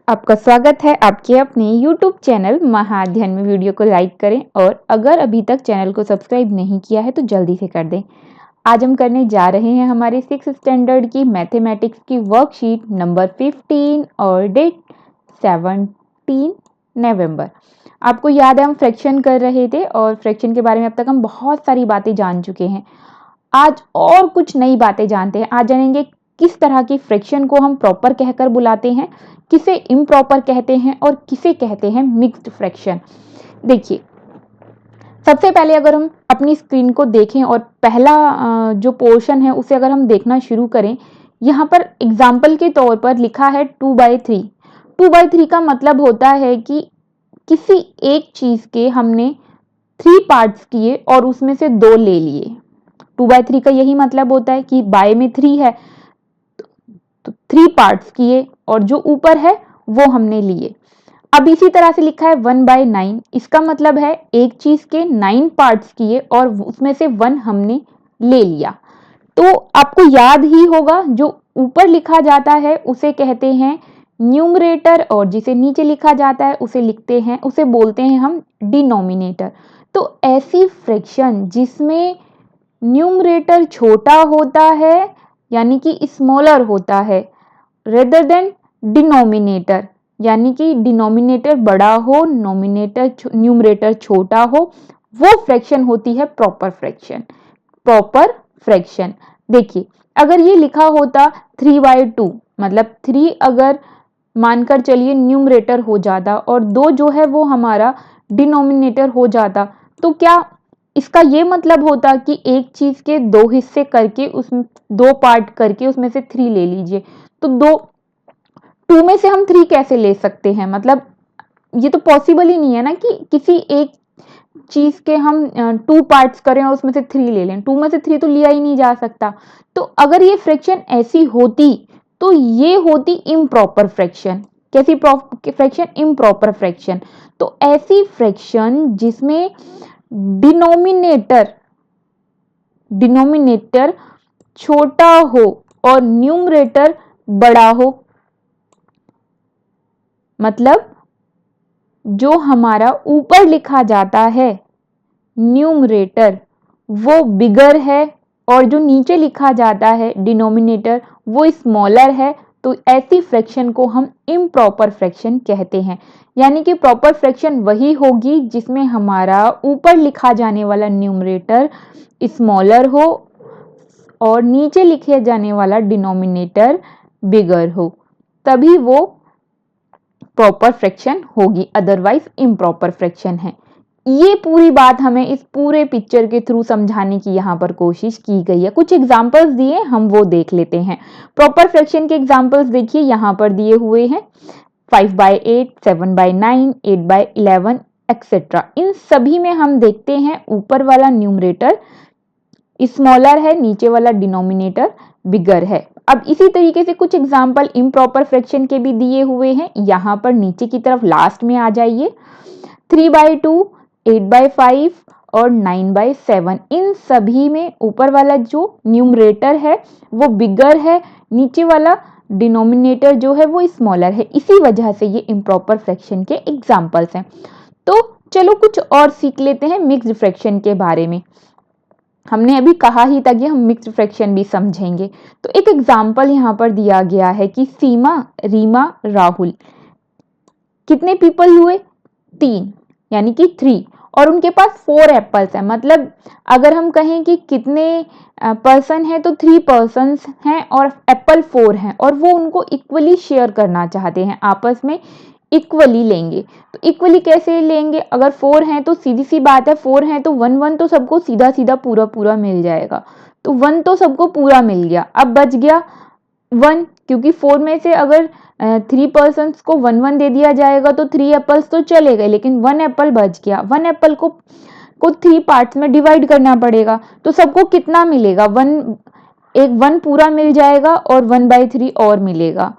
आपका स्वागत है आपके अपने YouTube चैनल महाअध्ययन में। वीडियो को लाइक करें और अगर अभी तक चैनल को सब्सक्राइब नहीं किया है तो जल्दी से कर दें। आज हम करने जा रहे हैं हमारे 6th स्टैंडर्ड की मैथमेटिक्स की वर्कशीट नंबर 15 और डेट 17 नवंबर। आपको याद है हम फ्रैक्शन कर रहे थे और फ्रैक्शन के बारे में अब तक हम बहुत सारी बातें जान चुके हैं। आज और कुछ नई बातें जानते हैं। आज जानेंगे किस तरह की फ्रैक्शन को हम प्रॉपर कहकर बुलाते हैं, किसे इम्प्रॉपर कहते हैं और किसे कहते हैं मिक्स्ड फ्रैक्शन। देखिए, सबसे पहले अगर हम अपनी स्क्रीन को देखें और पहला जो पोर्शन है उसे अगर हम देखना शुरू करें, यहाँ पर एग्जाम्पल के तौर पर लिखा है 2/3। 2/3 का मतलब होता है कि किसी एक चीज के हमने 3 पार्ट्स किए और उसमें से 2 ले लिए। 2/3 का यही मतलब होता है कि बाय में 3 है तो 3 पार्ट्स किए और जो ऊपर है वो हमने लिए। अब इसी तरह से लिखा है 1/9। इसका मतलब है एक चीज के 9 पार्ट्स किए और उसमें से 1 हमने ले लिया। तो आपको याद ही होगा, जो ऊपर लिखा जाता है उसे कहते हैं न्यूमरेटर और जिसे नीचे लिखा जाता है उसे बोलते हैं हम डिनोमिनेटर। तो ऐसी फ्रैक्शन जिसमें न्यूमरेटर छोटा होता है यानी कि स्मॉलर होता है रेदर देन डिनोमिनेटर, यानी कि डिनोमिनेटर बड़ा हो न्यूमरेटर छोटा हो, वो फ्रैक्शन होती है प्रॉपर फ्रैक्शन। प्रॉपर फ्रैक्शन देखिए, अगर ये लिखा होता 3/2, मतलब 3 अगर मानकर चलिए न्यूमरेटर हो जाता और 2 जो है वो हमारा डिनोमिनेटर हो जाता, तो क्या इसका ये मतलब होता कि एक चीज के 2 हिस्से करके उसमें 2 पार्ट करके उसमें से 3 ले लीजिए। तो 2 में से हम 3 कैसे ले सकते हैं? मतलब ये तो पॉसिबल ही नहीं है ना कि किसी एक चीज के हम 2 पार्ट्स करें और उसमें से 3 ले लें। 2 में से 3 तो लिया ही नहीं जा सकता। तो अगर ये फ्रैक्शन ऐसी होती तो ये होती इम्प्रॉपर फ्रैक्शन। कैसी फ्रैक्शन? Improper fraction. तो ऐसी फ्रैक्शन जिसमें डिनोमिनेटर छोटा हो और न्यूमरेटर बड़ा हो, मतलब जो हमारा ऊपर लिखा जाता है न्यूमरेटर वो बिगर है और जो नीचे लिखा जाता है डिनोमिनेटर वो स्मॉलर है, तो ऐसी फ्रैक्शन को हम इम्प्रॉपर फ्रैक्शन कहते हैं। यानी कि प्रॉपर फ्रैक्शन वही होगी जिसमें हमारा ऊपर लिखा जाने वाला न्यूमरेटर स्मॉलर हो और नीचे लिखे जाने वाला डिनोमिनेटर बिगर हो, तभी वो प्रॉपर फ्रैक्शन होगी, अदरवाइज इम्प्रॉपर फ्रैक्शन है। ये पूरी बात हमें इस पूरे पिक्चर के थ्रू समझाने की यहाँ पर कोशिश की गई है। कुछ एग्जाम्पल्स दिए, हम वो देख लेते हैं। प्रॉपर फ्रैक्शन के एग्जाम्पल्स देखिए यहाँ पर दिए हुए हैं 5/8, 7/9, 8/11 एक्सेट्रा। इन सभी में हम देखते हैं ऊपर वाला न्यूमरेटर स्मॉलर है, नीचे वाला डिनोमिनेटर बिगर है। अब इसी तरीके से कुछ एग्जाम्पल इम्प्रॉपर फ्रैक्शन के भी दिए हुए हैं। यहाँ पर नीचे की तरफ लास्ट में आ जाइए। 3/2, 8/5 और 9/7, इन सभी में ऊपर वाला जो न्यूमरेटर है वो बिगर है, नीचे वाला डिनोमिनेटर जो है वो स्मॉलर है। इसी वजह से ये इम्प्रॉपर फ्रैक्शन के एग्जाम्पल्स हैं। तो चलो कुछ और सीख लेते हैं मिक्स्ड फ्रैक्शन के बारे में। हमने अभी कहा ही था कि हम मिक्स्ड फ्रैक्शन भी समझेंगे। तो एक एग्जाम्पल यहाँ पर दिया गया है कि सीमा, रीमा, राहुल कितने पीपल हुए? 3, यानी कि 3, और उनके पास 4 एप्पल्स हैं। मतलब अगर हम कहें कि कितने पर्सन है तो 3 पर्सन्स हैं और एप्पल 4 हैं और वो उनको इक्वली शेयर करना चाहते हैं, आपस में इक्वली लेंगे। तो इक्वली कैसे लेंगे? अगर 4 हैं तो सीधी सी बात है, 4 हैं तो 1 तो सबको सीधा सीधा पूरा पूरा मिल जाएगा। तो 1 तो सबको पूरा मिल गया। अब बच गया 1, क्योंकि 4 में से अगर 3 पर्सन्स को 1 दे दिया जाएगा तो 3 एप्पल्स तो चले गए, लेकिन 1 एप्पल बच गया। 1 एप्पल को 3 पार्ट्स में डिवाइड करना पड़ेगा, तो सबको कितना मिलेगा? 1 पूरा मिल जाएगा और 1/3 और मिलेगा।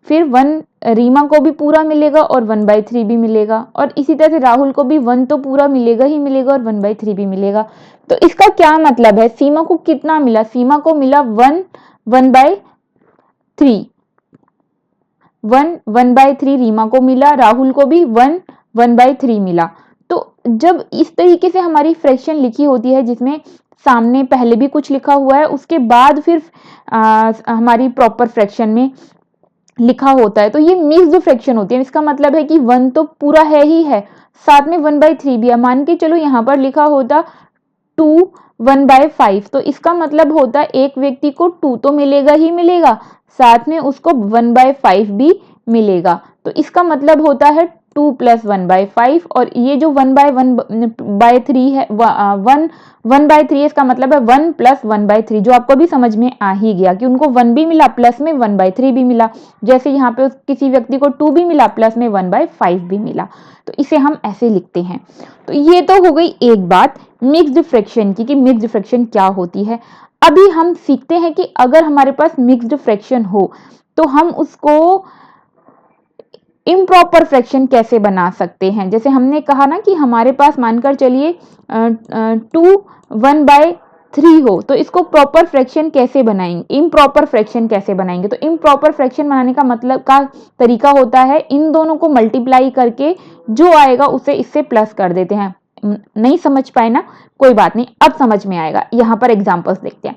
फिर 1 रीमा को भी पूरा मिलेगा और 1/3 भी मिलेगा, और इसी तरह से राहुल को भी 1 तो पूरा मिलेगा ही मिलेगा और 1/3 भी मिलेगा। तो इसका क्या मतलब है? सीमा को कितना मिला? सीमा को मिला 1/3। 1/3 रीमा को मिला, राहुल को भी 1/3 मिला। तो जब इस तरीके से हमारी फ्रैक्शन लिखी होती है जिसमें सामने पहले भी कुछ लिखा हुआ है, उसके बाद फिर हमारी प्रॉपर फ्रैक्शन में लिखा होता है, तो ये मिक्स्ड फ्रैक्शन होती है। इसका मतलब है कि 1 तो पूरा है ही है, साथ में 1/3 भी है। मान के चलो यहाँ पर लिखा होता 2 1/5, तो इसका मतलब होता है एक व्यक्ति को 2 तो मिलेगा ही मिलेगा, साथ में उसको 1/5 भी मिलेगा। तो इसका मतलब होता है 2 + 1/5, और ये जो 1/3 है, 1/3 इसका मतलब है 1 + 1/3, जो आपको भी समझ में आ ही गया कि उनको 1 भी मिला, प्लस में 1/3 भी मिला। जैसे यहाँ पे किसी व्यक्ति को 2 भी मिला, प्लस में 1/5 भी मिला। तो इसे हम ऐसे लिखते हैं। तो ये तो हो गई एक बात मिक्स्ड फ्रैक्शन की, कि मिक्स्ड फ्रैक्शन क्या होती है। अभी हम सीखते हैं कि अगर हमारे पास मिक्स्ड फ्रैक्शन हो तो हम उसको इम्प्रॉपर फ्रैक्शन कैसे बना सकते हैं। जैसे हमने कहा ना कि हमारे पास मानकर चलिए 2 1/3 हो, तो इसको प्रॉपर फ्रैक्शन कैसे बनाएंगे, इम्प्रॉपर फ्रैक्शन कैसे बनाएंगे। तो इम्प्रॉपर फ्रैक्शन बनाने का मतलब का तरीका होता है इन दोनों को मल्टीप्लाई करके जो आएगा उसे इससे प्लस कर देते हैं। नहीं समझ पाए ना, कोई बात नहीं, अब समझ में आएगा। यहां पर एग्जांपल्स देखते हैं।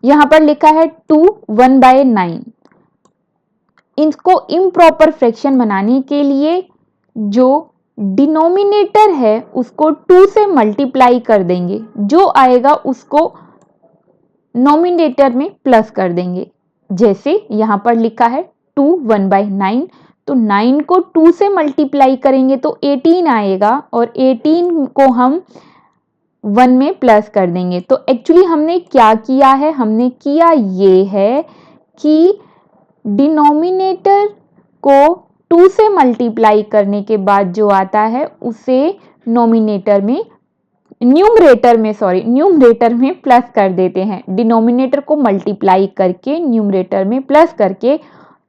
यहां पर लिखा है 2 1/9। इसको इम्प्रॉपर फ्रैक्शन बनाने के लिए जो डिनोमिनेटर है उसको 2 से मल्टीप्लाई कर देंगे, जो आएगा उसको नोमिनेटर में प्लस कर देंगे। जैसे यहां पर लिखा है 2 1/9, तो 9 को 2 से मल्टीप्लाई करेंगे तो 18 आएगा, और 18 को हम 1 में प्लस कर देंगे। तो एक्चुअली हमने क्या किया है, हमने किया ये है कि डिनोमिनेटर को 2 से मल्टीप्लाई करने के बाद जो आता है उसे न्यूमरेटर में प्लस कर देते हैं। डिनोमिनेटर को मल्टीप्लाई करके न्यूमरेटर में प्लस करके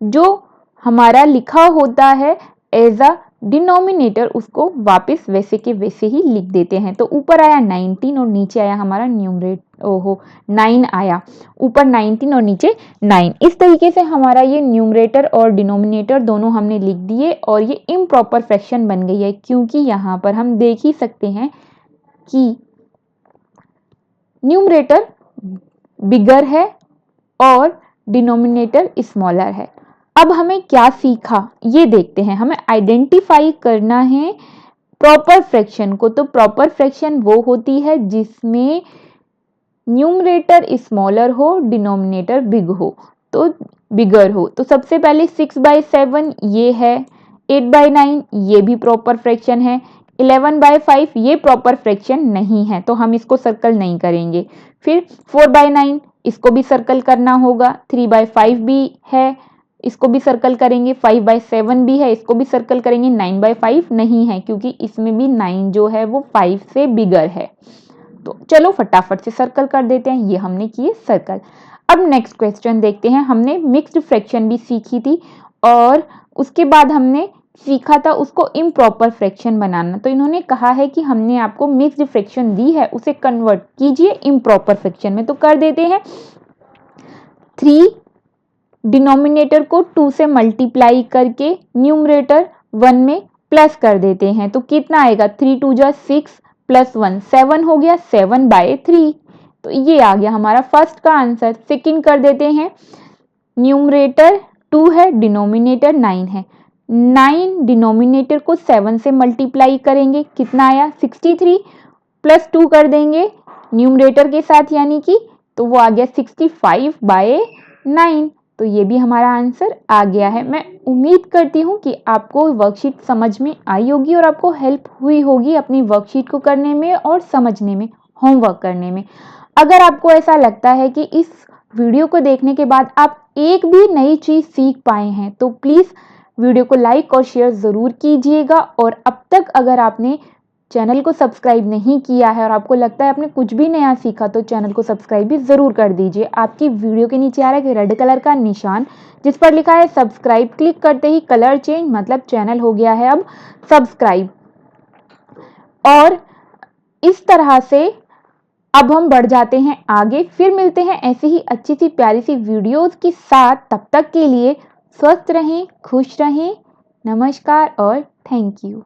जो हमारा लिखा होता है एज अ डिनोमिनेटर, उसको वापस वैसे के वैसे ही लिख देते हैं। तो ऊपर आया 19 और नीचे आया हमारा 9 आया, ऊपर 19 और नीचे 9। इस तरीके से हमारा ये न्यूमरेटर और डिनोमिनेटर दोनों हमने लिख दिए, और ये इम्प्रॉपर फ्रैक्शन बन गई है, क्योंकि यहाँ पर हम देख ही सकते हैं कि न्यूमरेटर बिगर है और डिनोमिनेटर स्मॉलर है। अब हमें क्या सीखा ये देखते हैं। हमें आइडेंटिफाई करना है प्रॉपर फ्रैक्शन को। तो प्रॉपर फ्रैक्शन वो होती है जिसमें न्यूमरेटर स्मॉलर हो, डिनोमिनेटर बिगर हो। तो सबसे पहले 6/7 ये है, 8/9 ये भी प्रॉपर फ्रैक्शन है, 11/5 ये प्रॉपर फ्रैक्शन नहीं है, तो हम इसको सर्कल नहीं करेंगे। फिर 4/9 इसको भी सर्कल करना होगा, 3/5 भी है, इसको भी सर्कल करेंगे, 5/7 भी है, इसको भी सर्कल करेंगे, 9/5 नहीं है क्योंकि इसमें भी 9 जो है वो 5 से बिगर है। तो चलो फटाफट से सर्कल कर देते हैं। ये हमने किए सर्कल। अब नेक्स्ट क्वेश्चन देखते हैं। हमने मिक्स्ड फ्रैक्शन भी सीखी थी और उसके बाद हमने सीखा था उसको इम्प्रॉपर फ्रैक्शन बनाना। तो इन्होंने कहा है कि हमने आपको मिक्स्ड फ्रैक्शन दी है, उसे कन्वर्ट कीजिए इम्प्रॉपर फ्रैक्शन में। तो कर देते हैं। 3 डिनोमिनेटर को 2 से मल्टीप्लाई करके न्यूमरेटर 1 में प्लस कर देते हैं। तो कितना आएगा, 3 2 जा 6 + 1 7 हो गया, 7/3। तो ये आ गया हमारा फर्स्ट का आंसर। सेकंड कर देते हैं। न्यूमरेटर 2 है, डिनोमिनेटर 9 है। 9 डिनोमिनेटर को 7 से मल्टीप्लाई करेंगे, कितना आया 63, प्लस 2 कर देंगे न्यूमरेटर के साथ यानी कि, तो वो आ गया 65/9। तो ये भी हमारा आंसर आ गया है। मैं उम्मीद करती हूँ कि आपको वर्कशीट समझ में आई होगी और आपको हेल्प हुई होगी अपनी वर्कशीट को करने में और समझने में, होमवर्क करने में। अगर आपको ऐसा लगता है कि इस वीडियो को देखने के बाद आप एक भी नई चीज़ सीख पाए हैं तो प्लीज़ वीडियो को लाइक और शेयर ज़रूर कीजिएगा। और अब तक अगर आपने चैनल को सब्सक्राइब नहीं किया है और आपको लगता है आपने कुछ भी नया सीखा तो चैनल को सब्सक्राइब भी ज़रूर कर दीजिए। आपकी वीडियो के नीचे आ रहा है रेड कलर का निशान जिस पर लिखा है सब्सक्राइब, क्लिक करते ही कलर चेंज, मतलब चैनल हो गया है अब सब्सक्राइब। और इस तरह से अब हम बढ़ जाते हैं आगे, फिर मिलते हैं ऐसी ही अच्छी सी प्यारी सी वीडियोस के साथ। तब तक के लिए स्वस्थ रहें, खुश रहें। नमस्कार और थैंक यू।